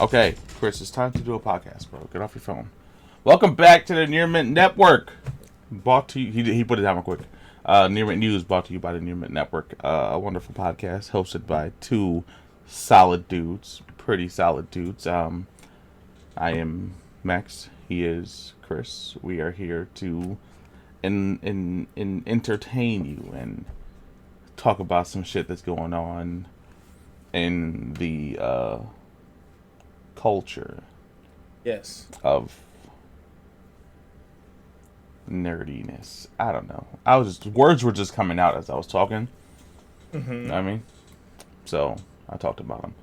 Okay, Chris, it's time to do a podcast, bro. Get off your phone. Welcome back to the Near Mint Network. Brought to you, he put it down real quick. Near Mint News brought to you by the Near Mint Network. A wonderful podcast hosted by two solid dudes, pretty solid dudes. I am Max. He is Chris. We are here to entertain you and talk about some shit that's going on in the culture. Yes. Of nerdiness. I don't know. Words were just coming out as I was talking. Mm-hmm. You know what I mean? So I talked about them.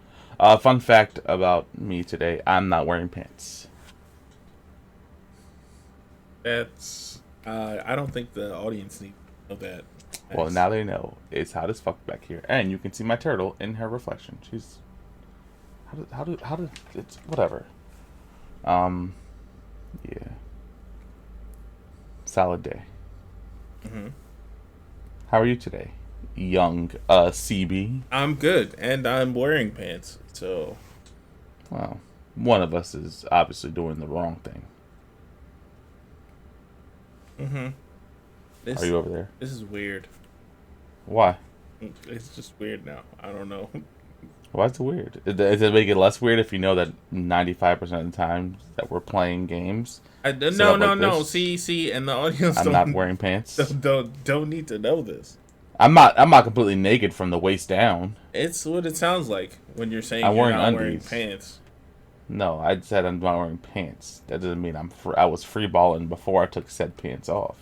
Fun fact about me today: I'm not wearing pants. That's. I don't think the audience needs to know that. Well, now they know. It's hot as fuck back here, and you can see my turtle in her reflection. She's how did it's whatever. Yeah. Solid day. Mm-hmm. How are you today, young CB? I'm good, and I'm wearing pants, so. Well, one of us is obviously doing the wrong thing. Mm-hmm. Are you over there? This is weird. Why? It's just weird now. I don't know. Why is it weird? Does it make it less weird if you know that 95% of the time that we're playing games? No. See, and the audience. I'm not wearing pants. Don't need to know this. I'm not completely naked from the waist down. It's what it sounds like when you're saying I'm you're wearing not undies. wearing pants. No, I said I'm not wearing pants. That doesn't mean I was free balling before I took said pants off.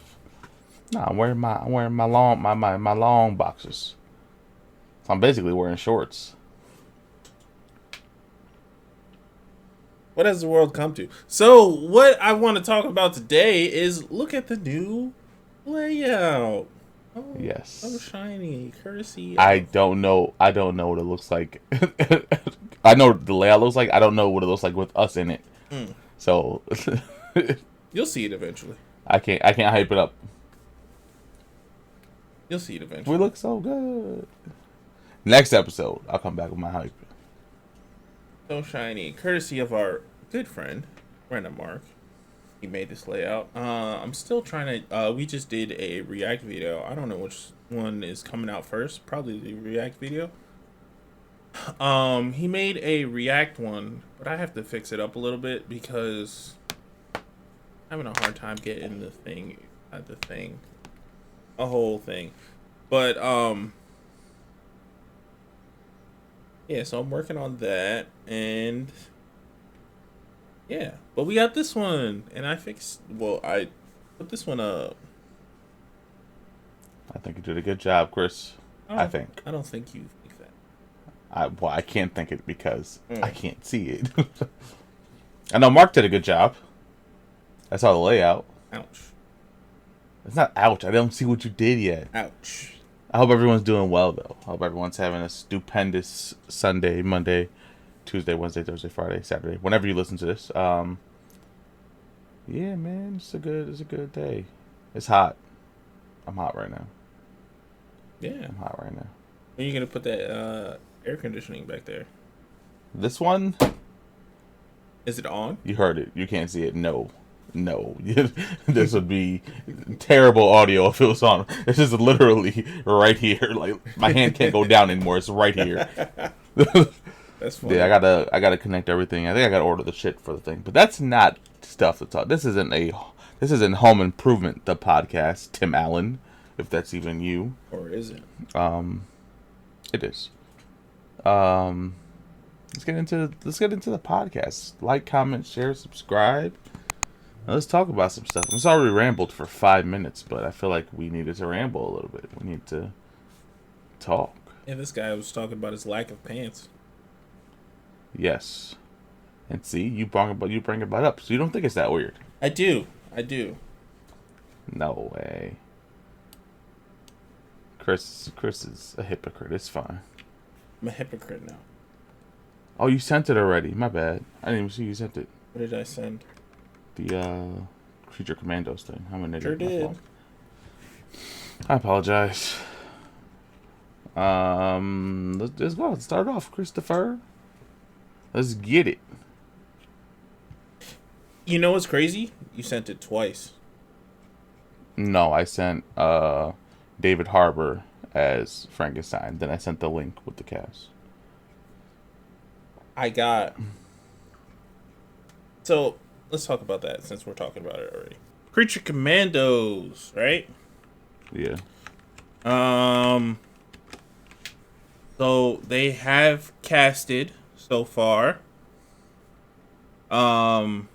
No, I'm wearing my long boxers. So I'm basically wearing shorts. What has the world come to? So what I want to talk about today is look at the new layout. Oh, Yes. So shiny, courtesy. I don't know what it looks like. I know what the layout looks like. I don't know what it looks like with us in it. So you'll see it eventually. I can't hype it up. You'll see it eventually. We look so good. Next episode, I'll come back with my hype. So shiny, courtesy of our good friend, Brandon Mark. He made this layout. I'm still trying to. We just did a React video. I don't know which one is coming out first. Probably the React video. He made a React one, but I have to fix it up a little bit because I'm having a hard time getting the thing, a whole thing. But yeah, so I'm working on that, and yeah, but we got this one, and I put this one up. I think you did a good job, Chris. I think. I don't think you think that. I can't think it because I can't see it. I know Mark did a good job. I saw the layout. Ouch. It's not ouch. I don't see what you did yet. Ouch. I hope everyone's doing well, though. I hope everyone's having a stupendous Sunday, Monday, Tuesday, Wednesday, Thursday, Friday, Saturday. Whenever you listen to this. Yeah, man. It's a good day. It's hot. I'm hot right now. Yeah. I'm hot right now. When are you going to put that air conditioning back there? This one? Is it on? You heard it. You can't see it. No. This would be terrible audio if it was on. This is literally right here. Like my hand can't go down anymore. It's right here. That's funny. Yeah, I gotta connect everything. I think I gotta order the shit for the thing. But that's not stuff that's on. This isn't Home Improvement, the podcast, Tim Allen, if that's even you. Or is it? It is. Let's get into the podcast. Like, comment, share, subscribe. Now let's talk about some stuff. I'm sorry we rambled for 5 minutes, but I feel like we needed to ramble a little bit. We need to talk. Yeah, this guy was talking about his lack of pants. Yes. And see, you bring it up. So you don't think it's that weird? I do. No way. Chris is a hypocrite. It's fine. I'm a hypocrite now. Oh, you sent it already. My bad. I didn't even see you sent it. What did I send? The creature commandos thing. I'm an idiot. Sure did. I apologize. Let's go. Let's start off, Christopher. Let's get it. You know what's crazy? You sent it twice. No, I sent David Harbour as Frankenstein. Then I sent the link with the cast. I got. So let's talk about that since we're talking about it already. Creature Commandos, right? Yeah. Um. So they have casted so far. Um.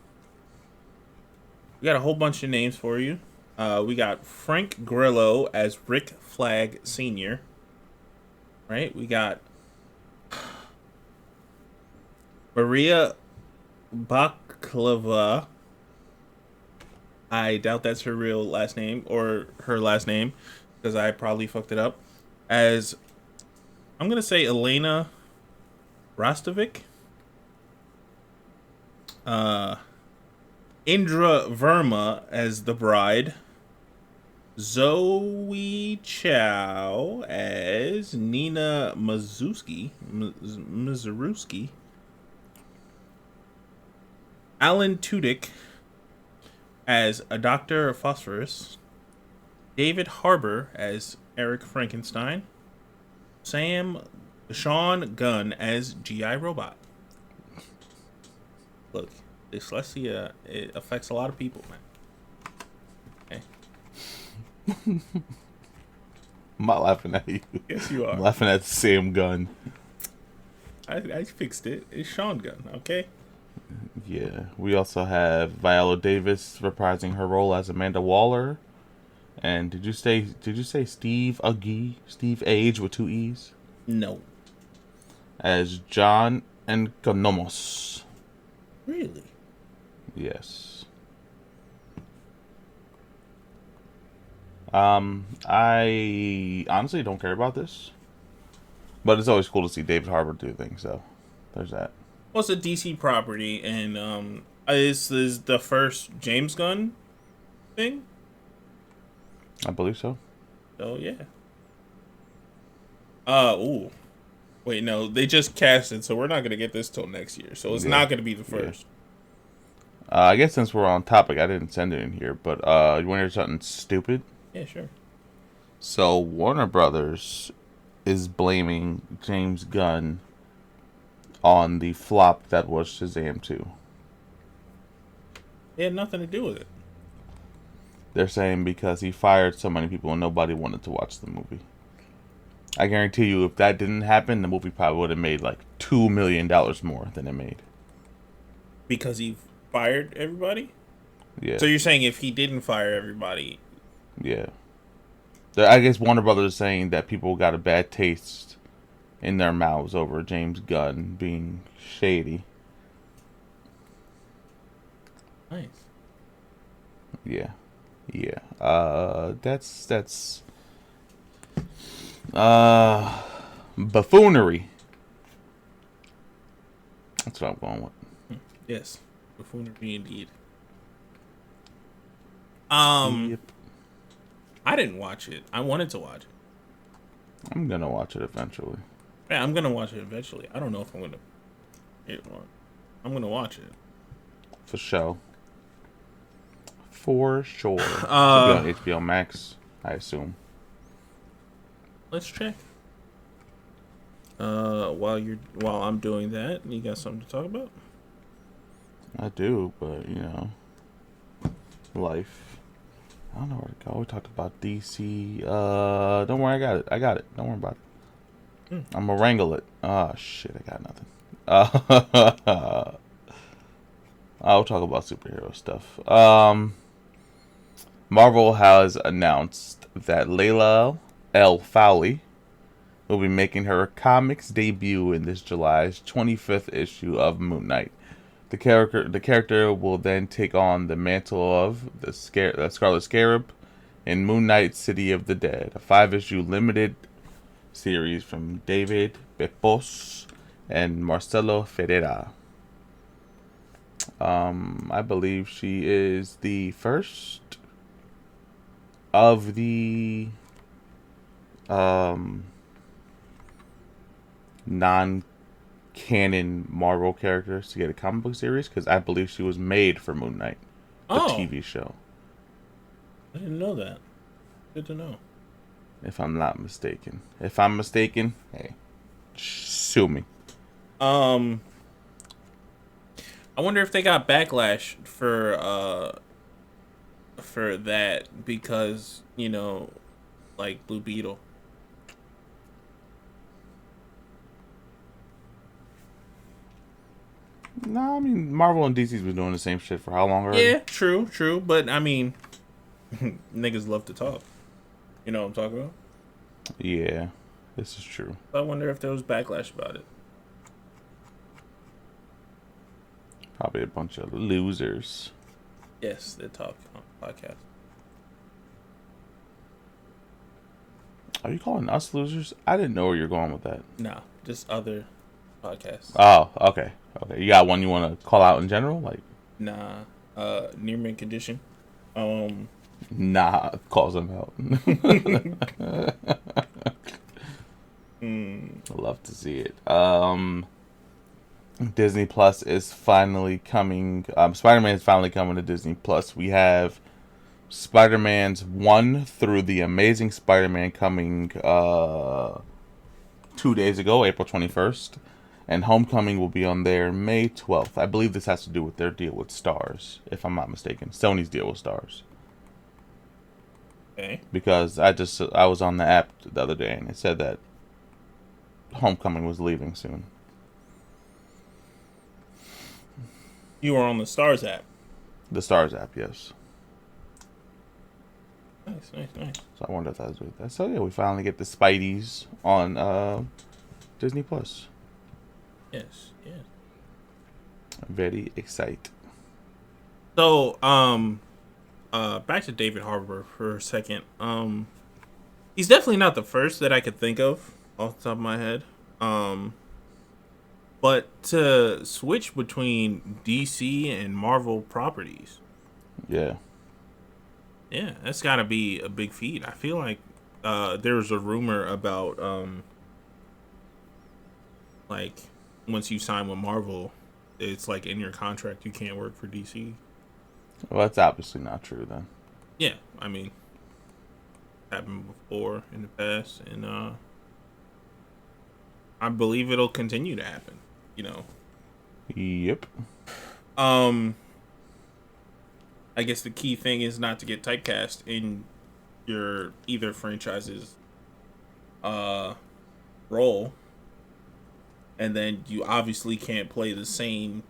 We got a whole bunch of names for you. We got Frank Grillo as Rick Flag Sr. Right? We got Maria Baklava. I doubt that's her real last name or her last name because I probably fucked it up. As I'm gonna say Elena Rostovic. Uh, Indra Verma as the bride. Zoe Chow as Nina Mazursky. Alan Tudyk as a Dr. Phosphorus. David Harbour as Eric Frankenstein. Sean Gunn as G.I. Robot. Look, dyslexia, it affects a lot of people, man. Okay. I'm not laughing at you. Yes, you are. I'm laughing at the same gun. I fixed it. It's Sean Gunn, okay? Yeah. We also have Viola Davis reprising her role as Amanda Waller. And did you say Steve Agee? Steve Age with 2 E's? No. As John Enconomos. Really? Yes. I honestly don't care about this. But it's always cool to see David Harbour do things, so there's that. Well, it's a DC property, and this is the first James Gunn thing. I believe so. So yeah. Ooh. Wait, no, they just cast it, so we're not gonna get this till next year. So it's not gonna be the first. Yeah. I guess since we're on topic, I didn't send it in here, but you want to hear something stupid? Yeah, sure. So Warner Brothers is blaming James Gunn on the flop that was Shazam 2. It had nothing to do with it. They're saying because he fired so many people and nobody wanted to watch the movie. I guarantee you, if that didn't happen, the movie probably would have made like $2 million more than it made. Because he fired everybody? Yeah. So you're saying if he didn't fire everybody? Yeah. I guess Warner Brothers is saying that people got a bad taste in their mouths over James Gunn being shady. Nice. Yeah. Yeah. That's buffoonery. That's what I'm going with. Yes. Buffoonery indeed. Yep. I didn't watch it. I wanted to watch it. I'm gonna watch it eventually. Yeah, I'm gonna watch it eventually. I don't know if I'm gonna I'm gonna watch it. For sure. For sure. It should be on HBO Max, I assume. Let's check. While I'm doing that, you got something to talk about? I do, but life. I don't know where to go. We talked about DC. Don't worry, I got it. Don't worry about it. I'm gonna wrangle it. Oh shit, I got nothing. I'll talk about superhero stuff. Marvel has announced that Layla L. Fowley will be making her comics debut in this July's 25th issue of Moon Knight. The character will then take on the mantle of the Scarlet Scarab in Moon Knight: City of the Dead, a 5-issue limited series from David Pepos and Marcelo Ferreira. I believe she is the first of the non canon Marvel characters to get a comic book series because I believe she was made for Moon Knight, the Oh, TV show. I didn't know that. Good to know. If I'm not mistaken. If I'm mistaken, hey, sue me. I wonder if they got backlash for that because, like Blue Beetle. No, I mean Marvel and DC's been doing the same shit for how long already? Yeah, true, but I mean, niggas love to talk. You know what I'm talking about? Yeah, this is true. I wonder if there was backlash about it. Probably a bunch of losers. Yes, they talk on podcast. Are you calling us losers? I didn't know where you're going with that. No, just other podcasts. Oh, okay. Okay. You got one you want to call out in general? Like, Nah, near mint condition. nah, calls them out. Love to see it. Disney Plus is finally coming. Spider-Man is finally coming to Disney Plus. We have Spider-Man's 1 through the Amazing Spider-Man coming 2 days ago, April 21st. And Homecoming will be on there May 12th. I believe this has to do with their deal with Stars, if I'm not mistaken. Sony's deal with Stars. Okay. Because I was on the app the other day and it said that Homecoming was leaving soon. You were on the Stars app. The Stars app, yes. Nice. So I wonder if that was with that. So yeah, we finally get the Spideys on Disney Plus. Yes. Very excited. So, back to David Harbour for a second. He's definitely not the first that I could think of off the top of my head. But to switch between DC and Marvel properties, Yeah. that's got to be a big feat. I feel like there was a rumor about like once you sign with Marvel, it's like in your contract you can't work for DC. Well, that's obviously not true then. Yeah, I mean, happened before in the past, and I believe it'll continue to happen. Yep. I guess the key thing is not to get typecast in your either franchise's role, and then you obviously can't play the same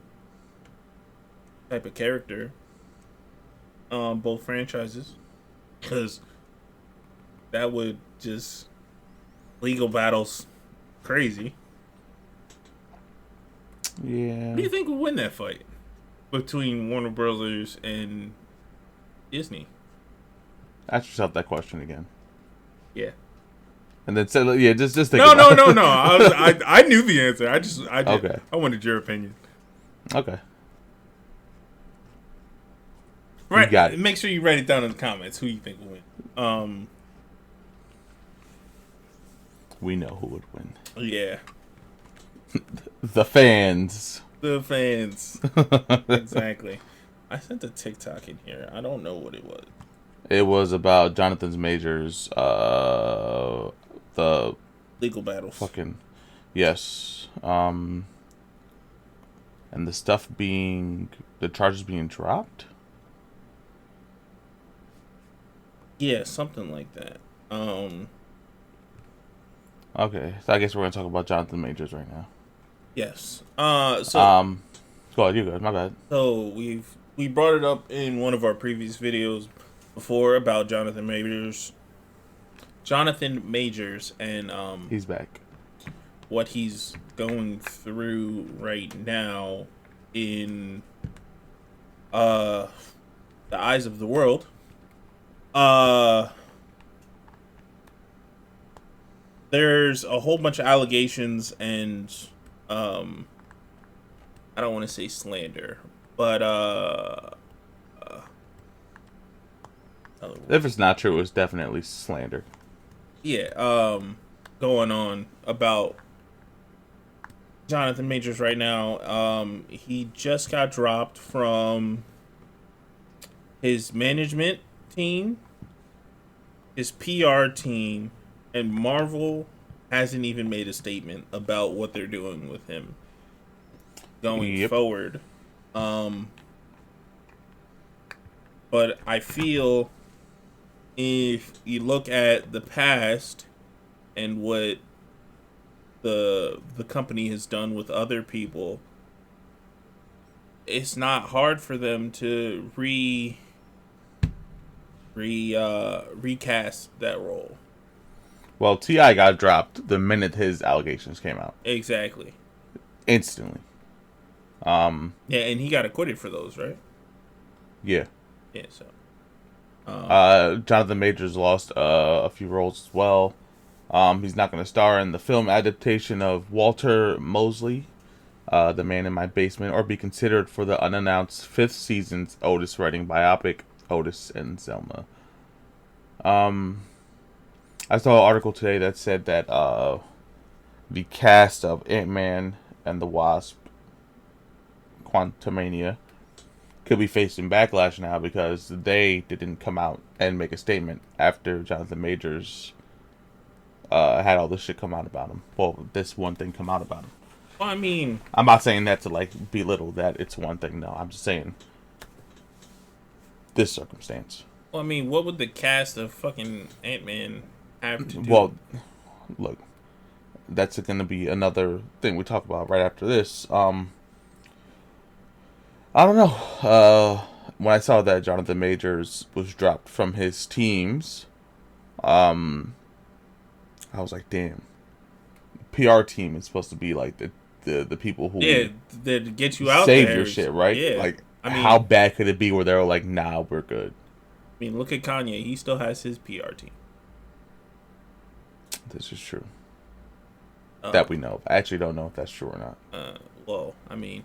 type of character both franchises, because that would just legal battles crazy. Yeah. Who do you think would win that fight between Warner Brothers and Disney? Ask yourself that question again. Yeah. And then say, yeah, just think No. about it. I knew the answer. Okay. I wanted your opinion. Okay. Right. You got it. Make sure you write it down in the comments who you think will win. We know who would win. Yeah. The fans. The fans. Exactly. I sent a TikTok in here. I don't know what it was. It was about Jonathan Majors, the Legal battles. fucking, yes, and the the charges being dropped. Yeah, something like that. Okay, so I guess we're gonna talk about Jonathan Majors right now. Yes. Go ahead, you guys. My bad. So we brought it up in one of our previous videos before about Jonathan Majors. Jonathan Majors and He's back. what he's going through right now in the eyes of the world. There's a whole bunch of allegations and I don't want to say slander, but If it's not true, it's definitely slander. yeah, going on about Jonathan Majors right now. He just got dropped from his management team, his PR team, and Marvel hasn't even made a statement about what they're doing with him going forward. But I feel if you look at the past and what the company has done with other people, it's not hard for them to recast that role. Well, T.I. got dropped the minute his allegations came out. Exactly. Instantly. Yeah, and he got acquitted for those, right? Yeah. Yeah, so. Jonathan Majors lost a few roles as well. He's not going to star in the film adaptation of Walter Mosley, The Man in My Basement, or be considered for the unannounced 5th season's Otis Redding biopic, Otis and Selma. I saw an article today that said that the cast of Ant-Man and the Wasp, Quantumania, could be facing backlash now because they didn't come out and make a statement after Jonathan Majors had all this shit come out about him. Well, this one thing come out about him. Well, I mean, I'm not saying that to like belittle that it's one thing. No, I'm just saying this circumstance. Well, I mean, what would the cast of fucking Ant-Man have to do? Well, look, that's going to be another thing we talk about right after this. I don't know. When I saw that Jonathan Majors was dropped from his teams, I was like, damn. PR team is supposed to be like the people who that get you out save there. your shit, right? Yeah. Like, I mean, how bad could it be where they're like, nah, we're good. I mean, look at Kanye. He still has his PR team. This is true. That we know. I actually don't know if that's true or not. Well, I mean,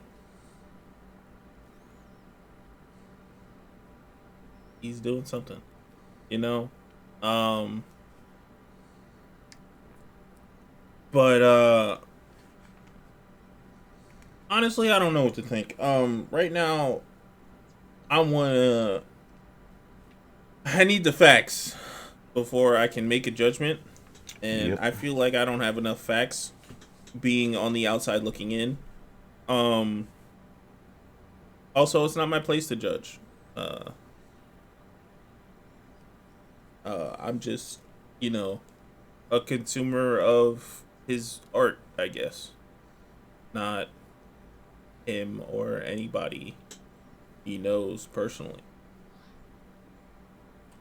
he's doing something, you know. But honestly, I don't know what to think. Right now, I need the facts before I can make a judgment, and I feel like I don't have enough facts being on the outside looking in. Also, it's not my place to judge. I'm just, a consumer of his art, I guess. Not him or anybody he knows personally.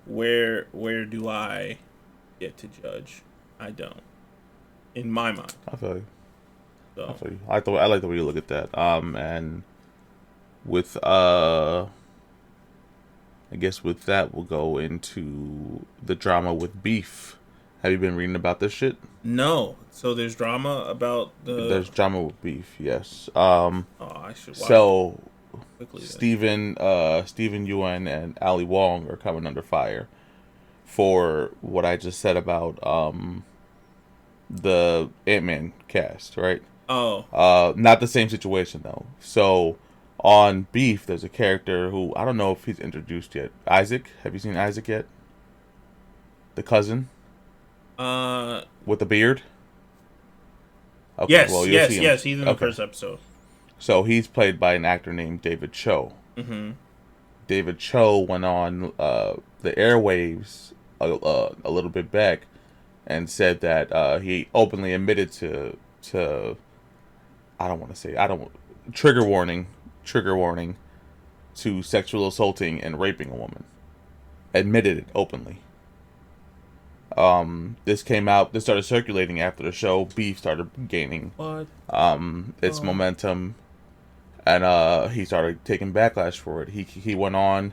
Where do I get to judge? I don't. In my mind. I feel you. So. I feel you. I like the way you look at that. And with I guess with that we'll go into the drama with Beef. Have you been reading about this shit? No. So there's drama about the. There's drama with Beef. Yes. I should watch. So quickly, Steven Yeun and Ali Wong are coming under fire for what I just said about the Ant-Man cast, right? Oh. Not the same situation though. So on Beef, there's a character who I don't know if he's introduced yet. Isaac, have you seen Isaac yet? The cousin. With the beard. Okay, yes, well, yes. He's in the first episode. So he's played by an actor named David Cho. Mm-hmm. David Cho went on the airwaves a little bit back and said that he openly admitted to trigger warning to sexual assaulting and raping a woman. Admitted it openly. This started circulating after the show. Beef started gaining its momentum, and he started taking backlash for it. He went on,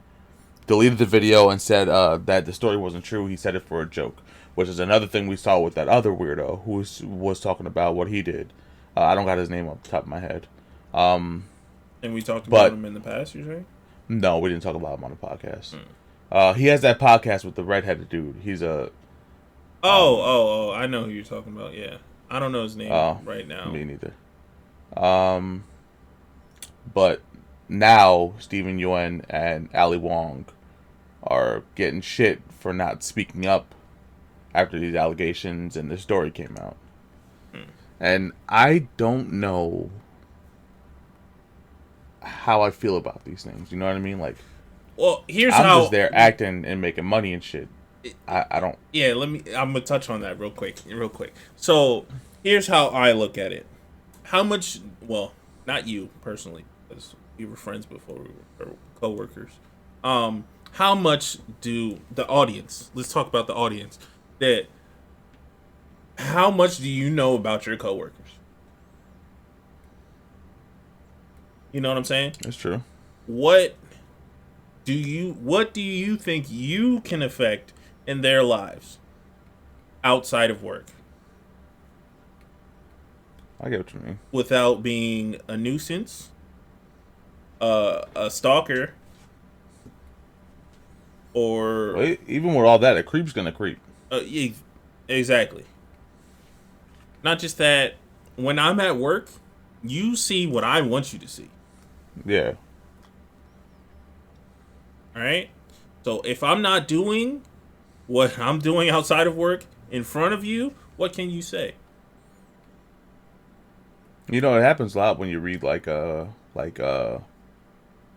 deleted the video, and said that the story wasn't true. He said it for a joke, which is another thing we saw with that other weirdo who was talking about what he did. I don't got his name off the top of my head. And we talked about him in the past, you say? No, we didn't talk about him on the podcast. He has that podcast with the redheaded dude. He's a... I know who you're talking about, yeah. I don't know his name right now. Me neither. Um, but now Stephen Yuen and Ali Wong are getting shit for not speaking up after these allegations and the story came out. And I don't know how I feel about these things. You know what I mean? Like, Well, here's I'm just how. there acting and making money and shit. I don't. Yeah, let me. I'm gonna touch on that real quick. Real quick. So here's how I look at it. How much? Well, not you personally, because we were friends before we were coworkers. How much do the audience? Let's talk about the audience. That. How much do you know about your coworkers? You know what I'm saying? It's true. What what do you think you can affect in their lives outside of work I get what you mean. without being a nuisance, a stalker, or Well, even with all that, a creep's gonna creep. yeah, exactly. Not just that. When I'm at work, you see what I want you to see. Yeah. All right. So if I'm not doing what I'm doing outside of work in front of you, what can you say? You know, it happens a lot when you read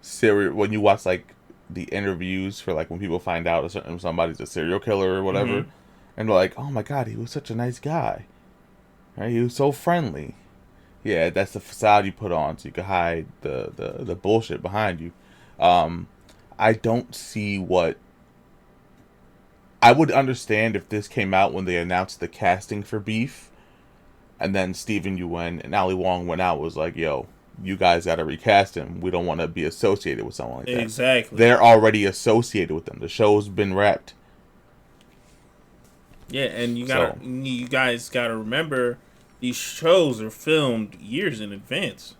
serial when you watch like the interviews for like when people find out a certain somebody's a serial killer or whatever, Mm-hmm. and they're like, "Oh my god, he was such a nice guy. Right? He was so friendly." Yeah, that's the facade you put on so you can hide the bullshit behind you. Um, I don't see what I would understand if this came out when they announced the casting for Beef, and then Steven Yeun and Ali Wong went out was like, "Yo, you guys got to recast him. We don't want to be associated with someone like that." Exactly. They're already associated with them. The show's been wrapped. Yeah, and So you guys gotta remember these shows are filmed years in advance.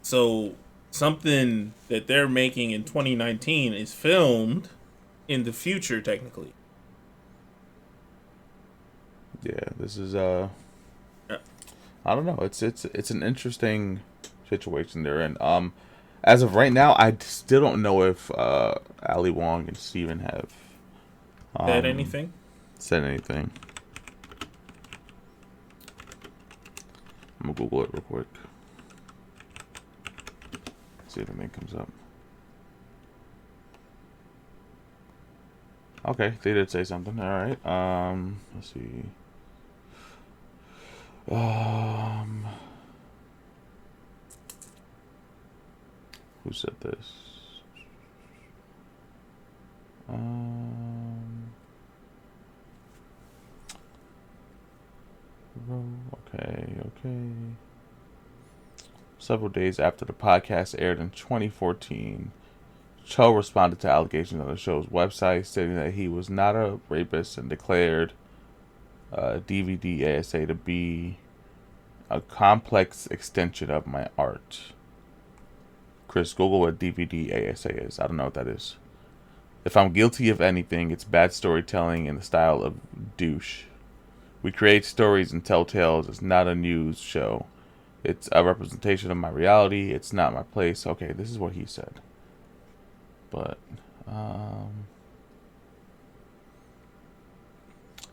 So something that they're making in 2019 is filmed in the future technically. yeah, this is Yeah. I don't know. It's an interesting situation they're in. As of right now, I still don't know if Ali Wong and Steven have Said um anything? said anything. I'm gonna Google it real quick. See if anything comes up. Okay, they did say something. All right. Let's see. Um, who said this? Um, okay, okay. Several days after the podcast aired in 2014, Cho responded to allegations on the show's website, stating that he was not a rapist and declared DVD ASA to be a complex extension of my art. Chris, Google what DVD ASA is. I don't know what that is. If I'm guilty of anything, it's bad storytelling in the style of douche. We create stories and tell tales. It's not a news show. It's a representation of my reality. It's not my place. Okay, this is what he said. But,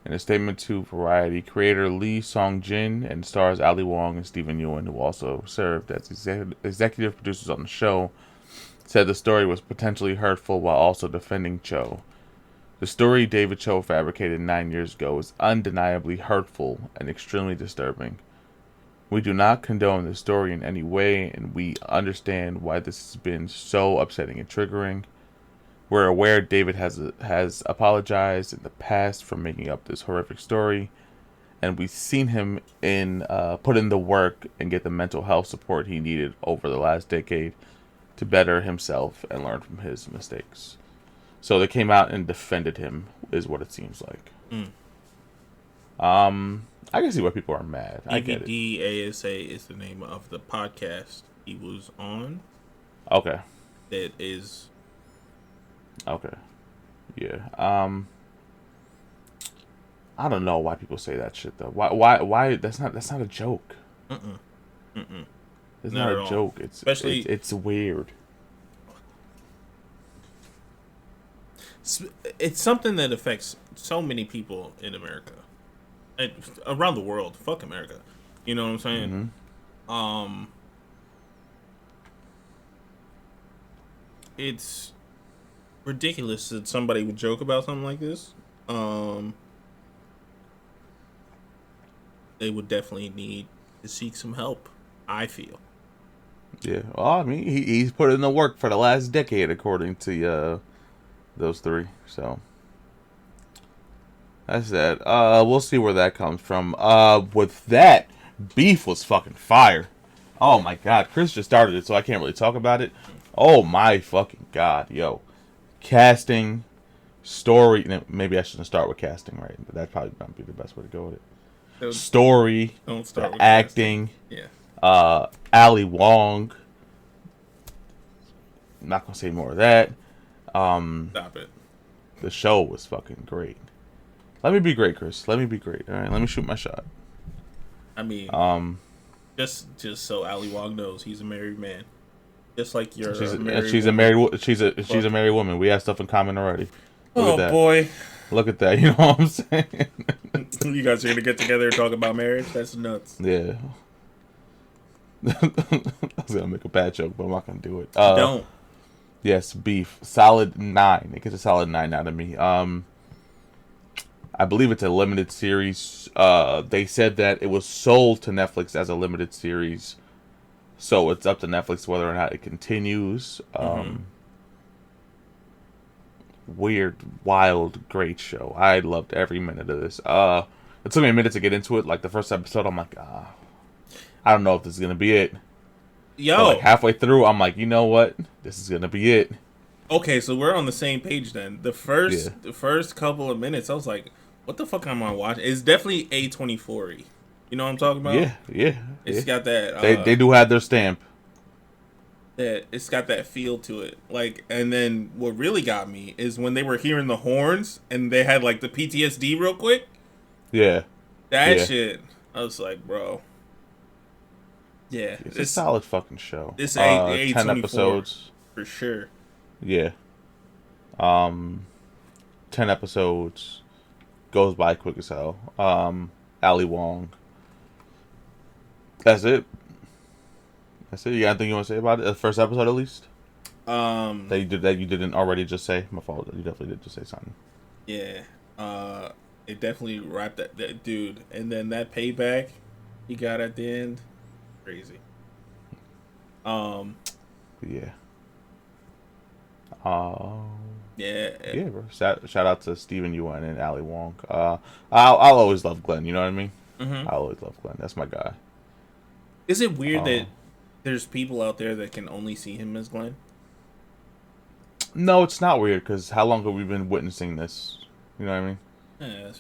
in a statement to Variety, creator Lee Song-jin and stars Ali Wong and Steven Yeun, who also served as executive producers on the show, said the story was potentially hurtful while also defending Cho. The story David Cho fabricated 9 years ago is undeniably hurtful and extremely disturbing. We do not condone this story in any way, and we understand why this has been so upsetting and triggering. We're aware David has apologized in the past for making up this horrific story, and we've seen him put in the work and get the mental health support he needed over the last decade to better himself and learn from his mistakes. So they came out and defended him, is what it seems like. Mm. I can see why people are mad. I get it. DVD ASA is the name of the podcast he was on. Okay. That is. Okay. Yeah. I don't know why people say that shit though. Why? That's not a joke. Mm-mm. Mm-mm. It's Not not at a all. joke. Especially, It's weird. it's something that affects so many people in America and around the world. Fuck America. You know what I'm saying? Hmm. Um, it's ridiculous that somebody would joke about something like this. Um, they would definitely need to seek some help. I feel. Yeah. Well, I mean, he's put in the work for the last decade, according to those three. So that's that. We'll see where that comes from. With that, beef was fucking fire. Oh my god, Chris just started it, so I can't really talk about it. Oh my fucking god, yo, casting, story. Maybe I shouldn't start with casting, right? But that'd probably not be the best way to go with it. Don't, Story, don't start the with casting. acting, Yeah. Ali Wong. I'm not gonna say more of that. Stop it. The show was fucking great. Let me be great, Chris. Let me be great. All right, let me shoot my shot. I mean, Um, just so Ali Wong knows, he's a married man. Just like you're she's a married she's a woman. she's a married woman. We have stuff in common already. Look at Oh that. boy, Look at that. You know what I'm saying? you guys are gonna get together and talk about marriage? That's nuts. Yeah. I was gonna make a bad joke, but I'm not gonna do it. Don't. Yes, beef. Solid 9. It gets a solid 9 out of me. I believe it's a limited series. They said that it was sold to Netflix as a limited series, so it's up to Netflix whether or not it continues. Weird, wild, great show. I loved every minute of this. It took me a minute to get into it. Like the first episode, I'm like, I don't know if this is gonna be it. But like Yo. halfway through, I'm like, you know what? This is gonna be it. Okay, so we're on the same page then. Yeah. The first couple of minutes, I was like, "What the fuck am I watching?" It's definitely A24. You know what I'm talking about? Yeah, yeah, It's yeah. got that. They do have their stamp. That it's got that feel to it. Like, and then what really got me is when they were hearing the horns and they had like the PTSD real quick. Yeah, That yeah. shit, I was like, bro. Yeah, It's a solid fucking show. This 10 A24 episodes. for sure. Yeah. 10 episodes. Goes by quick as hell. Ali Wong. That's it. That's it. You got anything you want to say about it? The first episode, at least. That you didn't already just say. My fault. You definitely did just say something. Yeah. It definitely wrapped that dude, and then that payback he got at the end, crazy. Yeah. Yeah. Yeah, bro. Shout out to Steven Yeun and Ali Wong. I'll always love Glenn. You know what I mean? Mm-hmm. I'll always love Glenn. That's my guy. Is it weird that there's people out there that can only see him as Glenn? No, it's not weird because how long have we been witnessing this? You know what I mean? Yeah,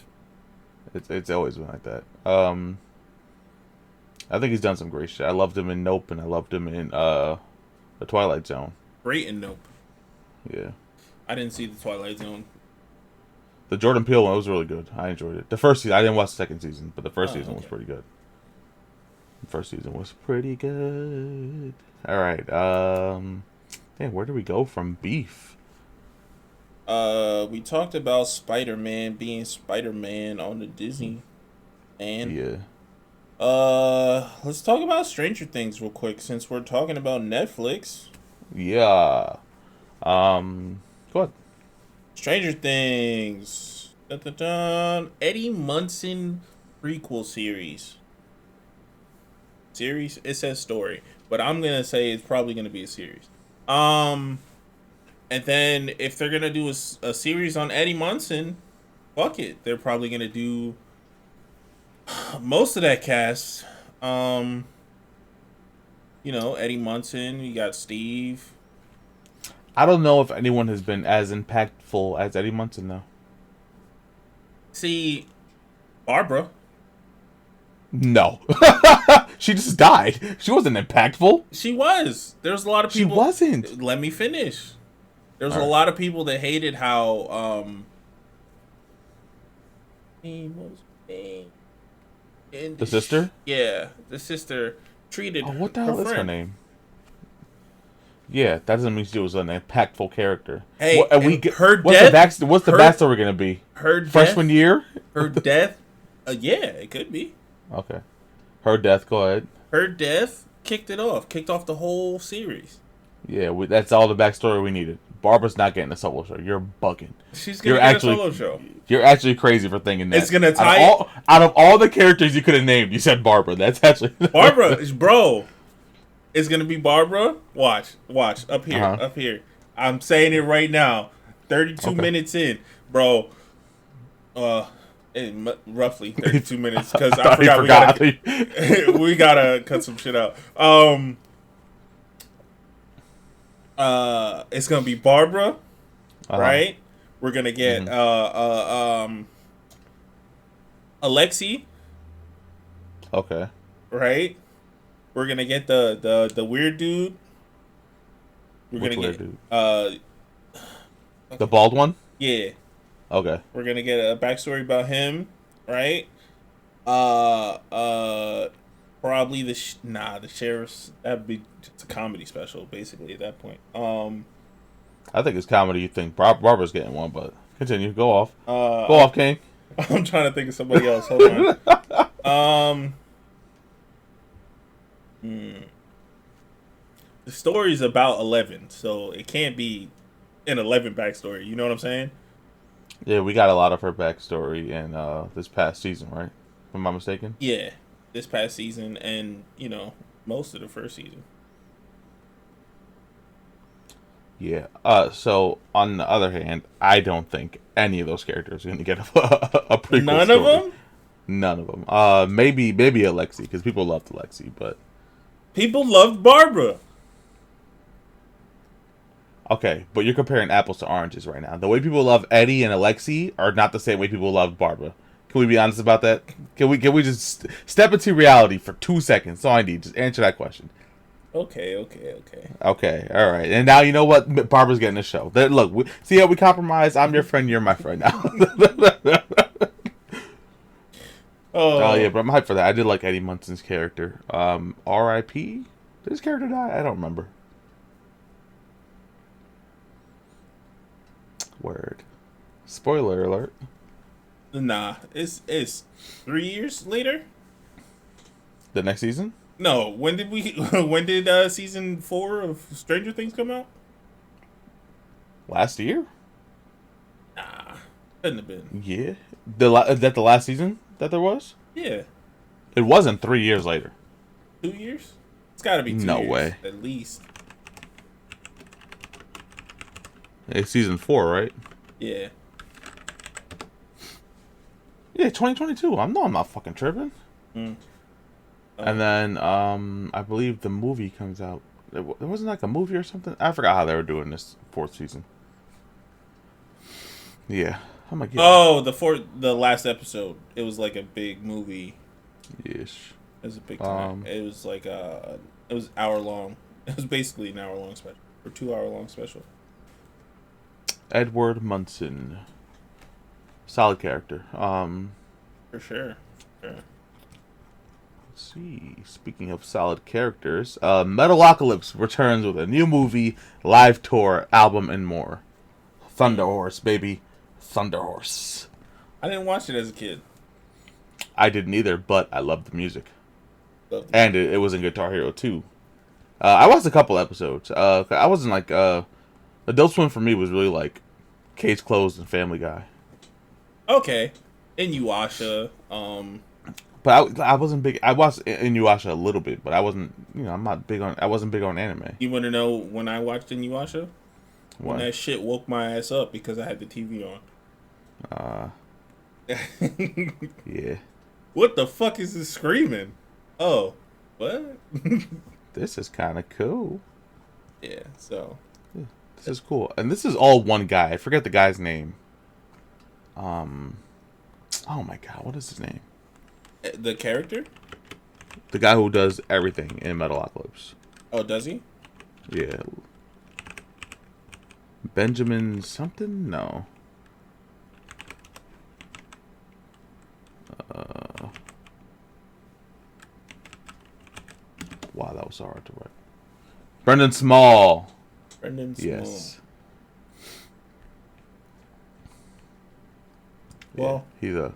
It's always been like that. I think he's done some great shit. I loved him in Nope, and I loved him in The Twilight Zone. great and Nope. Yeah, I didn't see the Twilight Zone. the Jordan Peele one was really good. I enjoyed it. The first season, I didn't watch the second season, but the first season was pretty good. The first season was pretty good. All right. Damn, where do we go from beef? We talked about Spider-Man being Spider-Man on the Disney, and Yeah. let's talk about Stranger Things real quick since we're talking about Netflix. Yeah. Go ahead. Stranger Things. Dun, dun, dun. Eddie Munson prequel series. Series? It says story, but I'm gonna say it's probably gonna be a series. And then if they're gonna do a series on Eddie Munson, fuck it, they're probably gonna do most of that cast. Eddie Munson. You got Steve. I don't know if anyone has been as impactful as Eddie Munson, though. See, Barbara. No. She just died. She wasn't impactful. She was. There's a lot of people. She wasn't. Let me finish. There's All a right. lot of people that hated how what was his name? And The sister? yeah, the sister treated Oh, what the her hell is her friend. name? Yeah, that doesn't mean she was an impactful character. Hey, What and we and get? her What's the death, What's the her backstory gonna be? her Freshman death, year? her death. Yeah, it could be. Okay. Her death. Go ahead. Her death kicked off the whole series. Yeah, that's all the backstory we needed. Barbara's not getting a solo show. You're bugging. She's gonna You're get a actually solo show. you're actually crazy for thinking that. It's gonna tie out of all the characters you could have named, you said Barbara. That's actually Barbara, bro. It's gonna be Barbara. Watch up here, Uh-huh. up here. I'm saying it right now. 32 Okay. minutes in, bro. Roughly 32 minutes because I thought he forgot forgot. we gotta cut some shit out. It's gonna be Barbara, Uh-huh. right? We're gonna get Alexi, Okay. right? We're gonna get the weird dude. We're Which gonna weird get dude? The bald one? yeah. Okay. We're gonna get a backstory about him, right? Probably the sheriff's. That'd be just a comedy special, basically at that point. I think it's comedy. You think Barbara's getting one, but continue. Go off. Uh, Go off, King. I'm trying to think of somebody else. Hold on. The story's about 11, so it can't be an 11 backstory. You know what I'm saying? Yeah, we got a lot of her backstory in this past season, right? If I'm not mistaken. Yeah, this past season, and most of the first season. Yeah. So on the other hand, I don't think any of those characters are going to get a prequel. None story. of them. None of them. Maybe Alexi, because people loved Alexi, but People loved Barbara. okay. But you're comparing apples to oranges right now. The way people love Eddie and Alexi are not the same way people love Barbara. Can we be honest about that? Can we just step into reality for 2 seconds? That's all I need. Just answer that question. Okay. Okay, all right. And now you know what? Barbara's getting a show. Look, see how we compromise? I'm your friend, you're my friend now. Oh, yeah, but I'm hyped for that. I did like Eddie Munson's character. R.I.P.? Did his character die? I don't remember. Word. Spoiler alert. Nah, it's 3 years later. The next season? No, when did season 4 of Stranger Things come out? Last year? Nah, couldn't have been. Yeah. Is that the last season that there was? Yeah, It wasn't 3 years later. 2 years. It's got to be 2 No years, way. at least. It's season 4, right? Yeah. Yeah, 2022. I'm not fucking tripping. Mm. And then I believe the movie comes out. There wasn't like a movie or something. I forgot how they were doing this 4th season. Yeah, I'm like, Oh, the last episode. It was like a big movie. Ish. It was a big time. It was like it was hour long. It was basically an hour long special or 2 hour long special. Edward Munson, solid character. For sure. Let's see. Speaking of solid characters, Metalocalypse returns with a new movie, live tour, album, and more. Thunder Horse, baby. Thunder Horse. I didn't watch it as a kid. I didn't either, but I loved the music. Loved it. And it was in Guitar Hero 2. I watched a couple episodes. I wasn't like... Adult Swim for me was really like Case Closed and Family Guy. Okay. Inuyasha. But I wasn't big... I watched Inuyasha a little bit, but I wasn't... I'm not big on... I wasn't big on anime. You want to know when I watched Inuyasha? When What? that shit woke my ass up because I had the TV on. Yeah. What the fuck is this screaming? Oh, what? This is kind of cool. Yeah, so. This is cool. And this is all one guy. I forget the guy's name. Oh my god, what is his name? The character? The guy who does everything in Metalocalypse. Oh, does he? Yeah. Benjamin something? No. Wow, that was so hard to write. Brendan Small. Brendan Small. Yes. Well, yeah,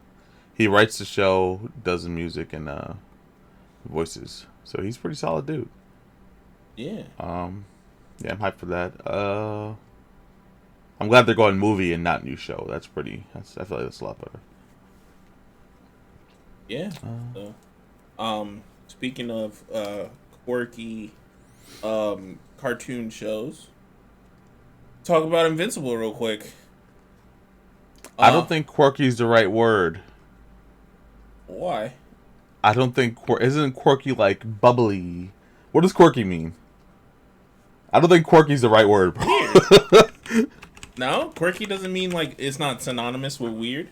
he writes the show, does the music and voices. So he's a pretty solid dude. Yeah. Yeah, I'm hyped for that. I'm glad they're going movie and not new show. I feel like that's a lot better. Yeah. Speaking of quirky cartoon shows, talk about Invincible real quick. I don't think quirky is the right word. Why? I don't think isn't quirky like bubbly. What does quirky mean? I don't think quirky is the right word. Weird. No, quirky doesn't mean like it's not synonymous with weird.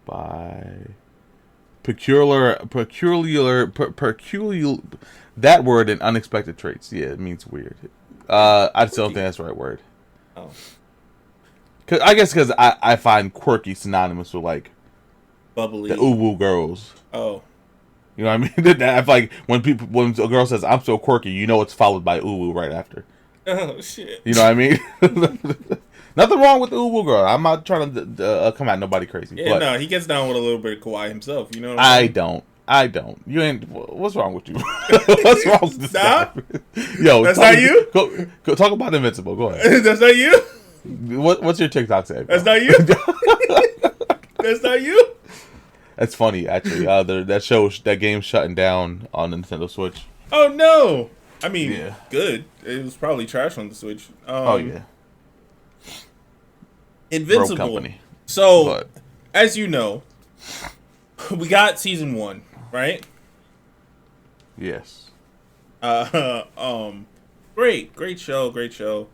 By peculiar, that word and unexpected traits. Yeah, it means weird. I still don't think that's the right word. Oh. I guess because I find quirky synonymous with like Bubbly. the uwu girls. Oh. You know what I mean? I feel like when a girl says I'm so quirky, you know it's followed by uwu right after. Oh shit. You know what I mean? Nothing wrong with the uwu girl. I'm not trying to come at nobody crazy. Yeah, but no, he gets down with a little bit of kawaii himself. You know what I mean? I don't. You ain't. What's wrong with you? What's wrong with this guy? Yo, that's not you. Go talk about Invincible. Go ahead. That's not you. What's your TikTok say? That's not you. That's not you. That's funny, actually. That game's shutting down on the Nintendo Switch. Oh no! I mean, yeah. Good. It was probably trash on the Switch. Oh yeah. Invincible. Company. So, as you know, we got season 1, right? Yes. Great show.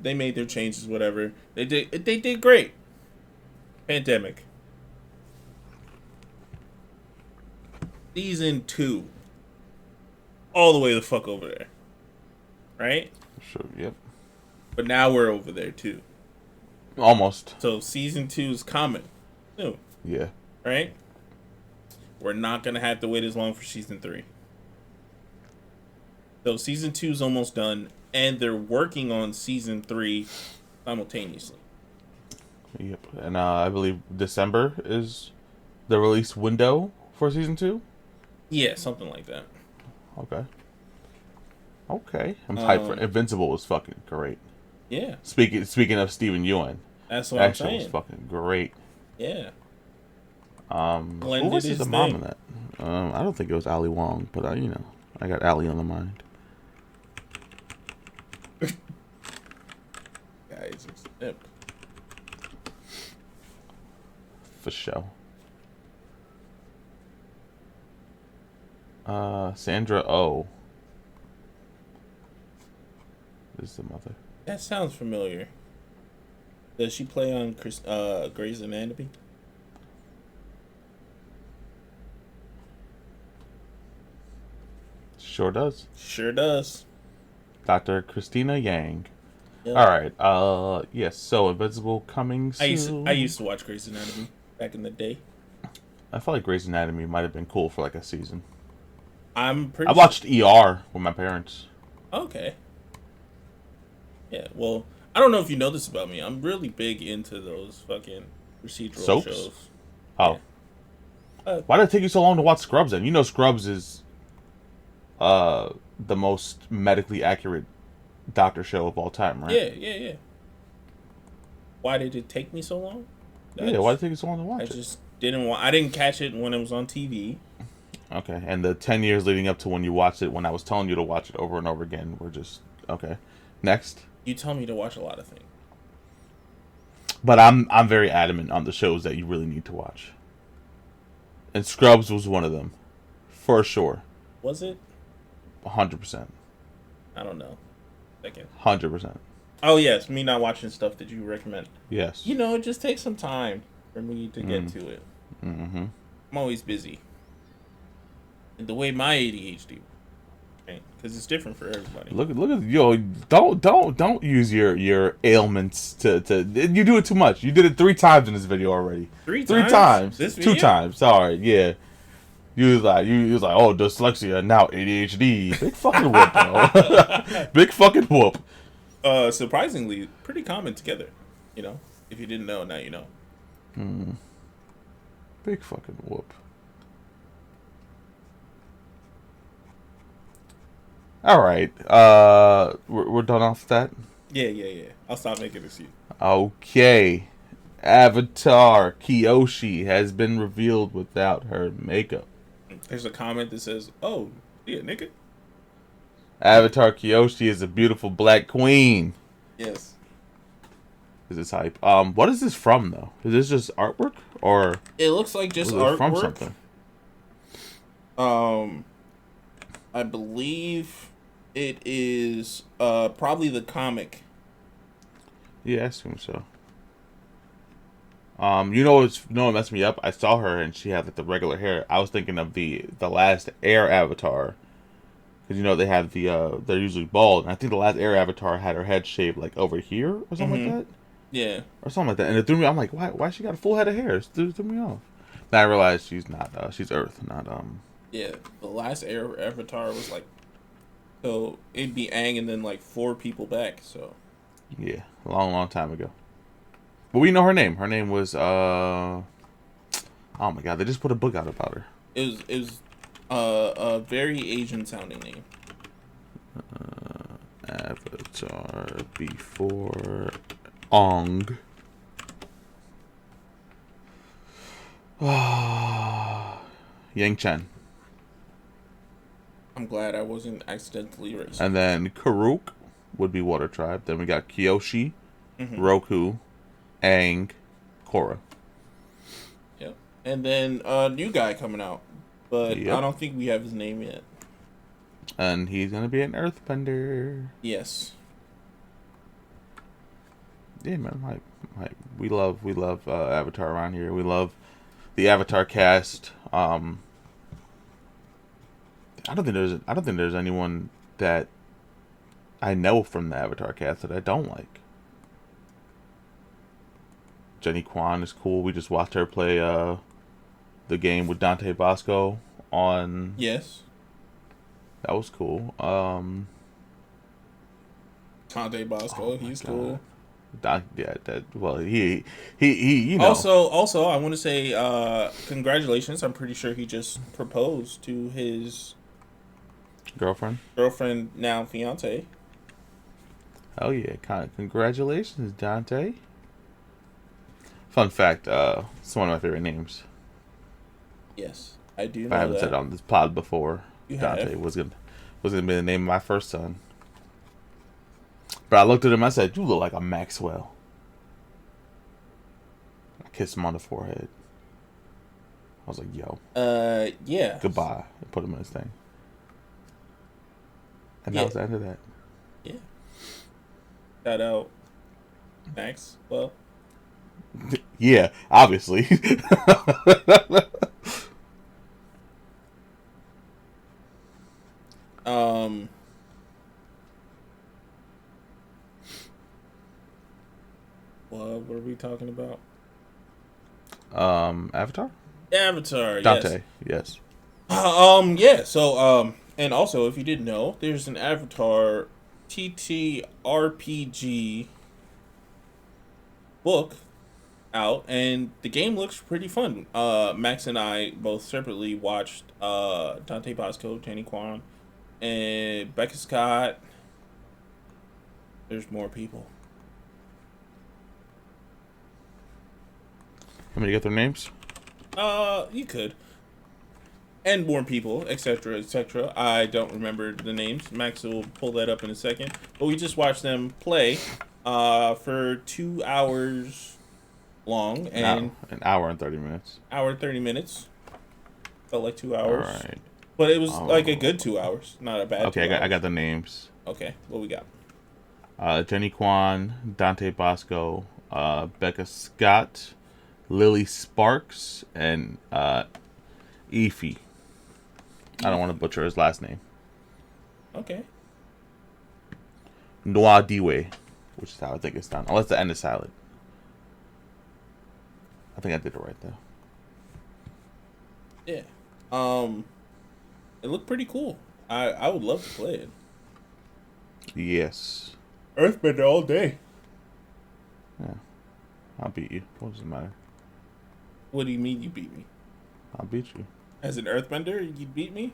They made their changes, whatever. They did great. Pandemic. Season 2. All the way the fuck over there. Right? Sure, yep. But now we're over there too. Almost. So season 2 is coming soon. Yeah. Right? We're not gonna have to wait as long for season 3. So season 2 is almost done, and they're working on season 3 simultaneously. Yep. And I believe December is the release window for season 2. Yeah, something like that. Okay. I'm hyped for Invincible. Was fucking great. Yeah. Speaking of Steven Yeun, that's what I'm saying. That show was fucking great. Yeah. Who was the mom in that? I don't think it was Ali Wong, but I got Ali on the mind. Guys, it's for sure. Sandra Oh. This is the mother. That sounds familiar. Does she play on Grey's Anatomy? Sure does. Sure does. Dr. Christina Yang. Yep. All right. Yes. So Invincible coming soon. I used to watch Grey's Anatomy back in the day. I felt like Grey's Anatomy might have been cool for like a season. I watched ER with my parents. Okay. Yeah. Well, I don't know if you know this about me. I'm really big into those fucking procedural shows. Oh. Yeah. Why did it take you so long to watch Scrubs then? You know Scrubs is the most medically accurate doctor show of all time, right? Yeah. Why did it take me so long? Why did it take you so long to watch it? I just I didn't catch it when it was on TV. Okay, and the 10 years leading up to when you watched it, when I was telling you to watch it over and over again, were just okay. Next. You tell me to watch a lot of things. But I'm very adamant on the shows that you really need to watch. And Scrubs was one of them. For sure. Was it? 100%. I don't know. 100%. Oh, yes. Me not watching stuff that you recommend. Yes. It just takes some time for me to get to it. Mm-hmm. I'm always busy. And the way my ADHD, right? Because it's different for everybody. Look at don't use your ailments to you do it too much. You did it 3 times in this video already. 3 times? Three times. This video? 2 times. Sorry, yeah. you was like, oh, dyslexia, now ADHD. Big fucking whoop, bro. Big fucking whoop. Surprisingly, pretty common together. You know, if you didn't know, now you know. Big fucking whoop. All right. We're done off that. Yeah. I'll stop making this you. Okay. Avatar Kyoshi has been revealed without her makeup. There's a comment that says, "Oh, yeah, nigga." Avatar Kyoshi is a beautiful black queen. Yes. This is hype. What is this from though? Is this just artwork or? It looks like just was it artwork. from something? I believe it is probably the comic. Yeah, I assume so. You know what messed me up? I saw her and she had like the regular hair. I was thinking of the last Air Avatar, because you know they have they're usually bald, and I think the last Air Avatar had her head shaved like over here or something like that. Yeah, or something like that, and it threw me. I'm like, why she got a full head of hair? It threw me off. Then I realized she's not. She's Earth, not Yeah, the last Air Avatar was like, so it'd be Aang and then like 4 people back. So yeah, a long time ago. But we know her name. Her name was oh my god, they just put a book out about her. It was a very Asian sounding name. Avatar before Ong. Yang Chen. I'm glad I wasn't accidentally racist. And then Karuk would be Water Tribe. Then we got Kyoshi, Roku, Aang, Korra. Yep. And then a new guy coming out, but I don't think we have his name yet. And he's gonna be an Earthbender. Yes. Yeah, man. Like we love Avatar around here. We love the Avatar cast. I don't think there's anyone that I know from the Avatar cast that I don't like. Jenny Kwan is cool. We just watched her play the game with Dante Bosco on. Yes. That was cool. Dante Bosco, he's cool. He you know. Also, I want to say congratulations. I'm pretty sure he just proposed to his girlfriend, now fiance. Oh yeah, congratulations, Dante. Fun fact, it's one of my favorite names. Yes, I do know I haven't that. said it on this pod before. You Dante have. was gonna be the name of my first son. But I looked at him, I said, "You look like a Maxwell." I kissed him on the forehead. I was like, "Yo." Yeah. Goodbye. I put him in his thing. And that was the end of that. Yeah. Shout out Max. Well. Yeah, obviously. What are we talking about? Avatar? Avatar, Dante, yes. Yeah, so, and also, if you didn't know, there's an Avatar TTRPG book out, and the game looks pretty fun. Max and I both separately watched Dante Bosco, Jenny Kwan, and Becca Scott. There's more people. Want me to get their names? You could. And more people, etc., etc. I don't remember the names. Max will pull that up in a second. But we just watched them play for 2 hours long. And an hour and 30 minutes. Hour and 30 minutes. Felt like 2 hours. All right. But it was like a good 2 hours. Not a bad Okay, 2 hours. I got the names. Okay, what we got? Jenny Kwan, Dante Bosco, Becca Scott, Lily Sparks, and Ify. I don't want to butcher his last name. Okay. Noa Diwe, which is how I think it's done. Unless the end is silent. I think I did it right though. Yeah. Um, it looked pretty cool. I would love to play it. Yes. Earthbender all day. Yeah. I'll beat you. What does it matter? What do you mean you beat me? I'll beat you. As an Earthbender, you beat me?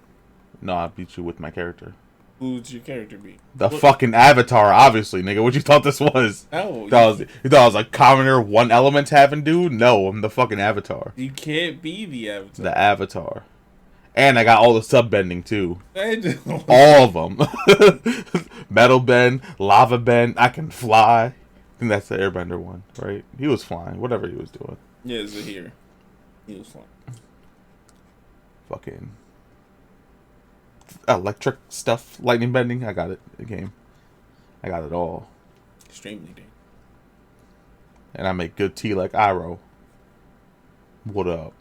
No, I'll beat you with my character. Who's your character beat? The fucking Avatar, obviously, nigga. What you thought this was? No, You thought I was a commoner, one element having dude? No, I'm the fucking Avatar. you can't be the Avatar. The Avatar. And I got all the sub bending too. All All of them. Metal bend, lava bend. I can fly. I think that's the Airbender one, right? He was flying, whatever he was doing. Yeah, Zahir. He was flying. Fucking electric stuff, lightning bending. I got it. The game. I got it all. Extremely dangerous. And I make good tea like Iroh. What up?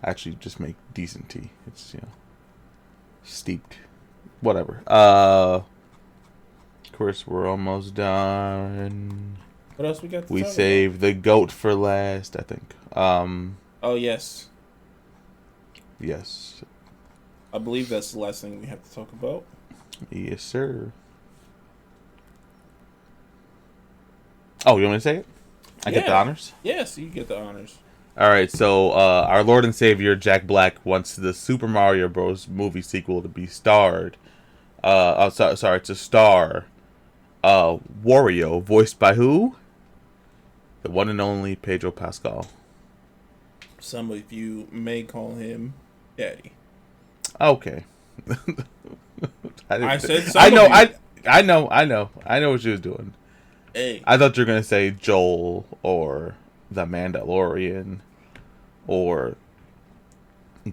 Actually, just make decent tea. It's, steeped. Whatever. Of course, we're almost done. What else we got to We talk saved the goat for last, I think. Oh, yes. Yes. I believe that's the last thing we have to talk about. Yes, sir. Oh, you want me to say it? I get the honors? Yes, you get the honors. All right, so our Lord and Savior Jack Black wants the Super Mario Bros. Movie sequel to be starred. To star Wario, voiced by who? The one and only Pedro Pascal. Some of you may call him Daddy. Okay. I said some I know. of you. I know what she was doing. Hey. I thought you were gonna say Joel or the Mandalorian or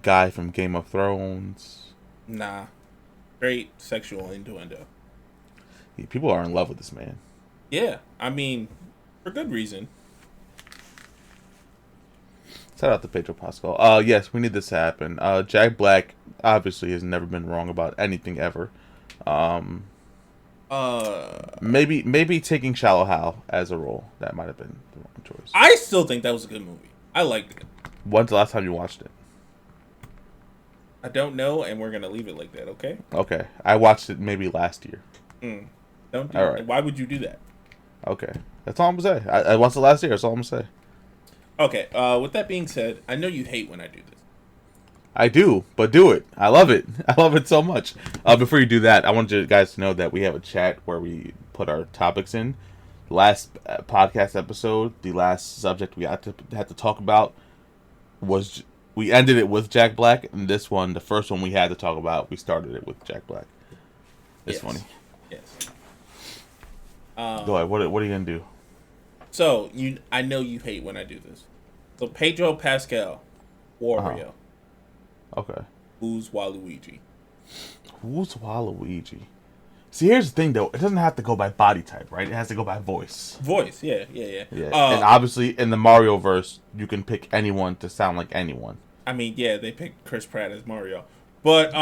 guy from Game of Thrones. Nah. Straight sexual innuendo. Yeah, people are in love with this man. Yeah, I mean, for good reason. Shout out to Pedro Pascal. Yes, we need this to happen. Jack Black obviously has never been wrong about anything ever. Maybe taking Shallow Hal as a role, that might have been the wrong choice. I still think that was a good movie. I liked it. When's the last time you watched it? I don't know, and we're gonna leave it like that, okay? Okay, I watched it maybe last year. Don't do All that. right. Why would you do that? Okay, that's all I'm gonna say. I watched it last year. That's all I'm gonna say. Okay. With that being said, I know you hate when I do this. I do, but do it. I love it. I love it so much. Before you do that, I want you guys to know that we have a chat where we put our topics in. Last podcast episode, the last subject we had to talk about was, we ended it with Jack Black, and this one, the first one we had to talk about, we started it with Jack Black. It's funny. Yes. Go ahead. What are you gonna do? So I know you hate when I do this. So Pedro Pascal, Wario. Okay. Who's Waluigi? Who's Waluigi? See, here's the thing, though. It doesn't have to go by body type, right? It has to go by voice. Voice, yeah. Yeah. And obviously, in the Mario verse, you can pick anyone to sound like anyone. I mean, yeah, they picked Chris Pratt as Mario. But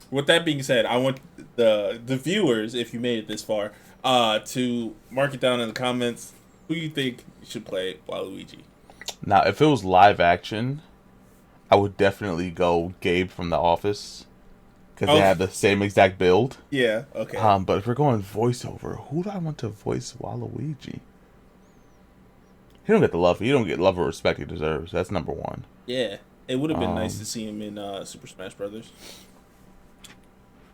with that being said, I want the viewers, if you made it this far, to mark it down in the comments. Who you think should play Waluigi? Now, if it was live action, I would definitely go Gabe from The Office, because they have the same exact build. Yeah, okay. But if we're going voiceover, who do I want to voice Waluigi? He don't get the love. He don't get love or respect he deserves. That's number one. Yeah, it would have been nice to see him in Super Smash Brothers.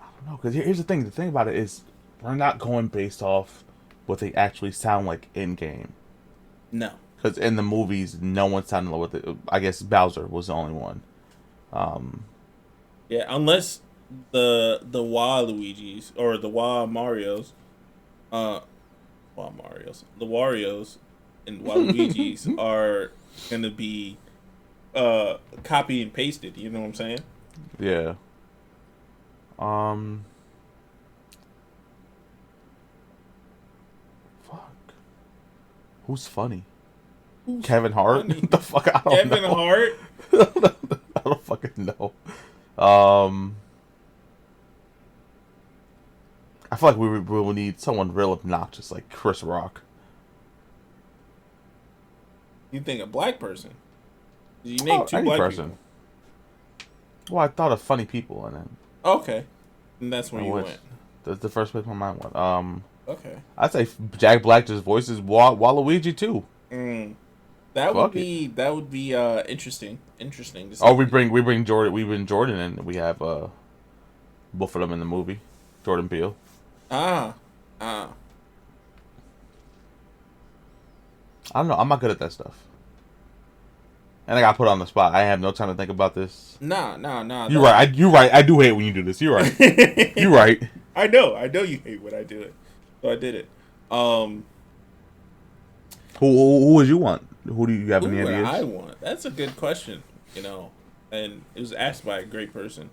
I don't know, because here's the thing. The thing about it is, we're not going based off what they actually sound like in game. No. Because in the movies, no one sounded like it. I guess Bowser was the only one. Yeah, unless the Waluigis or the Marios, the Wario's and Waluigis are gonna be copy and pasted. You know what I'm saying? Yeah. Fuck. Who's funny? Kevin Hart? The fuck? I don't know. Kevin Hart? I don't fucking know. I feel like we will need someone real obnoxious, like Chris Rock. You think a black person? You named Oh, two any black person. people. Well, I thought of funny people, and then Okay, and that's where I you went. went. That's the first place my mind went. Okay. I'd say Jack Black just voices Waluigi too. Mm. That would Fuck it. be interesting. Interesting to Oh, say. we bring Jordan. We bring Jordan, and we have both of them in the movie. Jordan Peele. Ah, ah. I don't know. I'm not good at that stuff. And I got put on the spot. I have no time to think about this. Nah. You're right. You're right. I do hate when you do this. You're right. You're right. I know you hate when I do it, so I did it. Who would you want? Who do you have Who any would ideas? I want? That's a good question. And it was asked by a great person.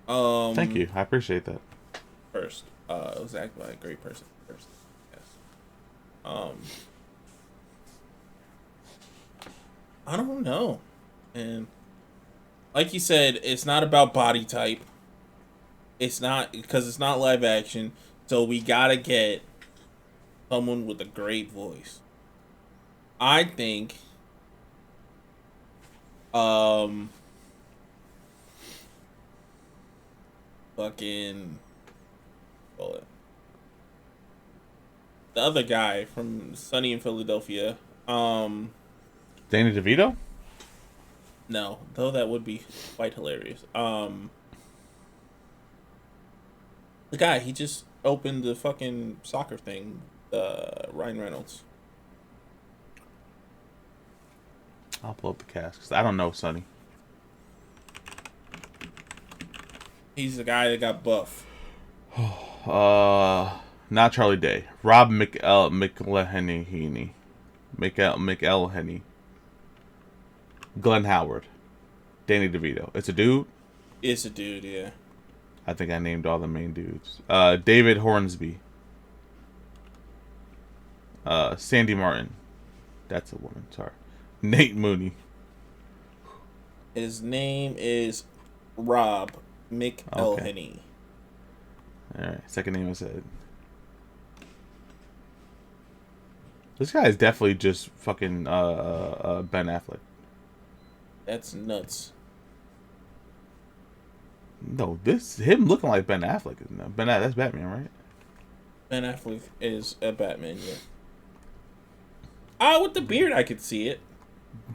Thank you. I appreciate that. First, it was asked by a great person. First, yes. I don't know, and like you said, it's not about body type. It's not because it's not live action, so we gotta get someone with a great voice. I think, fucking, call it the other guy from Sunny in Philadelphia. Danny DeVito? No, though that would be quite hilarious. The guy, he just opened the fucking soccer thing. Ryan Reynolds. I'll pull up the cast because I don't know Sonny. He's the guy that got buff. Not Charlie Day. Rob McElhenney. McElhenney. Glenn Howard. Danny DeVito. It's a dude. It's a dude, yeah. I think I named all the main dudes. David Hornsby. Sandy Martin. That's a woman. Sorry. Nate Mooney. His name is Rob McElhenney. All right. Second name I said. This guy is definitely just fucking Ben Affleck. That's nuts. No, this him looking like Ben Affleck, isn't it? That's Batman, right? Ben Affleck is a Batman, yeah. Ah, with the beard, I could see it.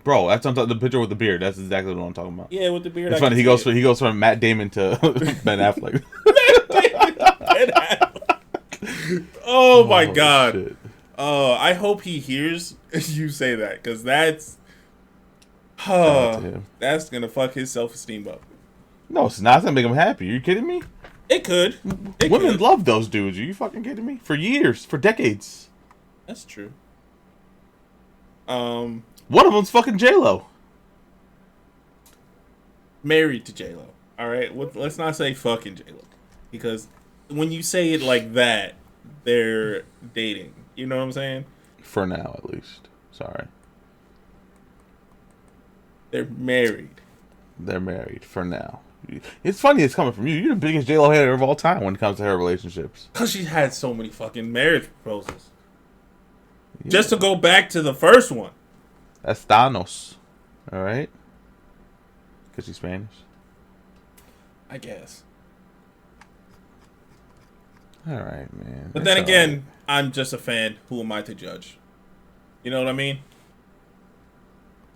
Bro, that's the picture with the beard. That's exactly what I'm talking about. Yeah, with the beard. It's funny. He goes from Matt Damon to Ben Affleck. Ben Affleck. Oh my god. Shit. Oh, I hope he hears you say that, because that's that's gonna fuck his self-esteem up. No, it's not gonna make him happy. Are you kidding me? It could. Women love those dudes. Are you fucking kidding me? For years, for decades. That's true. One of them's fucking J-Lo. Married to J-Lo. All right, let's not say fucking J-Lo, because when you say it like that, they're dating. You know what I'm saying? For now, at least. Sorry. They're married. They're married for now. It's funny it's coming from you. You're the biggest J-Lo hater of all time when it comes to her relationships. Because she's had so many fucking marriage proposals. Yeah. Just to go back to the first one. That's Thanos. All right? Because she's Spanish. I guess. All right, man. But That's then again, right. I'm just a fan. Who am I to judge? You know what I mean?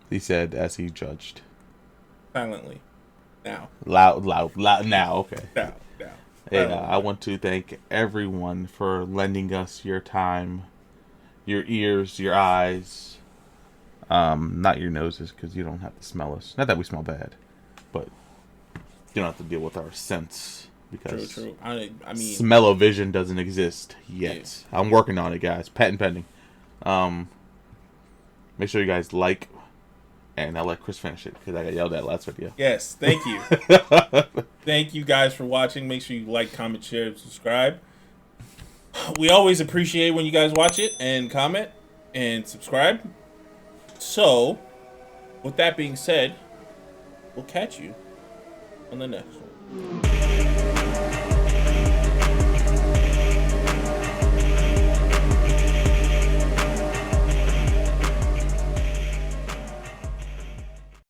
He said as he judged. Silently. Now. Loud. Now, okay. Now. Hey, I want to thank everyone for lending us your time, your ears, your eyes. Not your noses, because you don't have to smell us. Not that we smell bad, but you don't have to deal with our scents. Because True. I mean, smell-o-vision doesn't exist yet. Yeah. I'm working on it, guys. Patent pending. Make sure you guys like, and I'll let Chris finish it because I got yelled at last video. Yes, thank you. Thank you guys for watching. Make sure you like, comment, share, and subscribe. We always appreciate when you guys watch it and comment and subscribe. So, with that being said, we'll catch you on the next one.